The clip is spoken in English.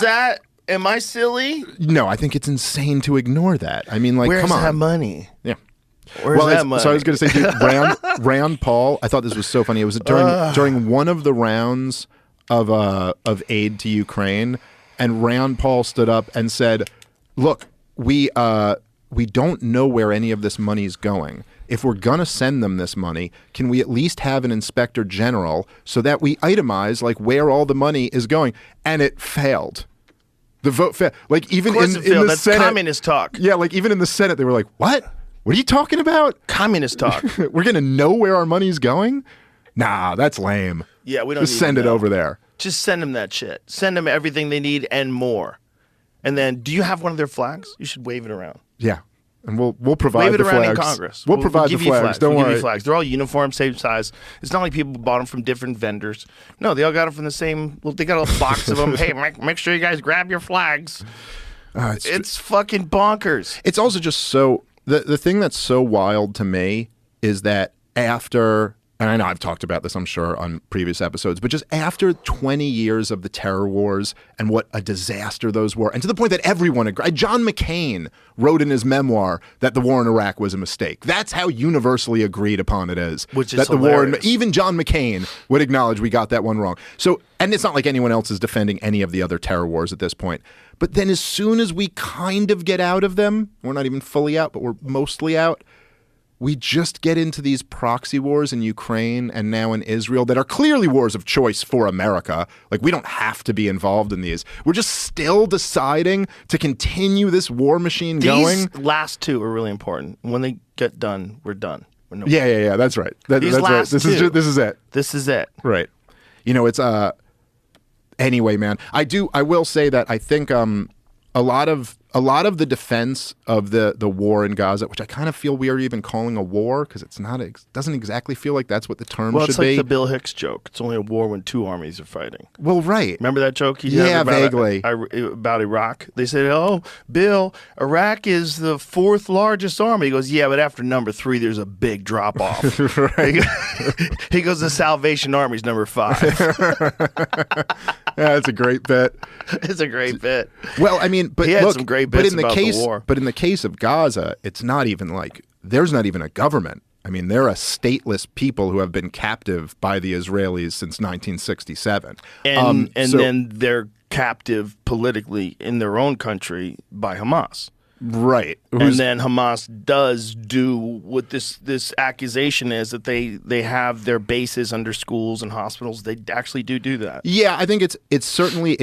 that? Am I silly? No, I think it's insane to ignore that. I mean, like, come on. Where's that money? Yeah. Where's that money? So I was going to say, dude, Rand Paul, I thought this was so funny. It was during one of the rounds of aid to Ukraine, and Rand Paul stood up and said, look, we don't know where any of this money is going. If we're going to send them this money, can we at least have an inspector general so that we itemize like where all the money is going? And it failed. The vote failed. Like even in the That's Senate, communist talk. Yeah, like even in the Senate, they were like, what? What are you talking about? Communist talk. We're going to know where our money's going? Nah, that's lame. Yeah, we don't Just send it over there. Just send them that shit. Send them everything they need and more. And then, do you have one of their flags? You should wave it around. Yeah. And we'll provide Wave it the around flags. in Congress. We'll provide the flags. Don't worry. Give you flags. They're all uniform, same size. It's not like people bought them from different vendors. No, they all got them from the same. Well, they got a box of them. Hey, make sure you guys grab your flags. It's fucking bonkers. It's also just so the thing that's so wild to me is that after, and I know I've talked about this, I'm sure, on previous episodes, but just after 20 years of the terror wars and what a disaster those were, and to the point that everyone agreed. John McCain wrote in his memoir that the war in Iraq was a mistake. That's how universally agreed upon it is. Which is that hilarious. Even John McCain would acknowledge we got that one wrong. So, and it's not like anyone else is defending any of the other terror wars at this point. But then as soon as we kind of get out of them, we're not even fully out, but we're mostly out, we just get into these proxy wars in Ukraine and now in Israel that are clearly wars of choice for America. Like, we don't have to be involved in these. We're just still deciding to continue this war machine going. These last two are really important. When they get done, we're done. Yeah. That's right. These that's last right. This is it. This is it. Right. You know, it's anyway, man. I will say that I think a lot of the defense of the war in Gaza, which I kind of feel we are even calling a war because it's not, doesn't exactly feel like that's what the term should be. Well, it's like the Bill Hicks joke. It's only a war when two armies are fighting. Well, right. Remember that joke he had vaguely vaguely about Iraq? They said, "Oh, Bill, Iraq is the fourth largest army." He goes, "Yeah, but after number 3, there's a big drop off." Right. He goes, "The Salvation Army's number 5." Yeah, it's a great bit. It's a great bit. Well, I mean, but he had look, some great bits about the war. But in the case of Gaza, it's not even like there's not even a government. I mean, they're a stateless people who have been captive by the Israelis since 1967. And then they're captive politically in their own country by Hamas. Right. And then Hamas does do what this accusation is, that they have their bases under schools and hospitals. They actually do that. Yeah, I think it's certainly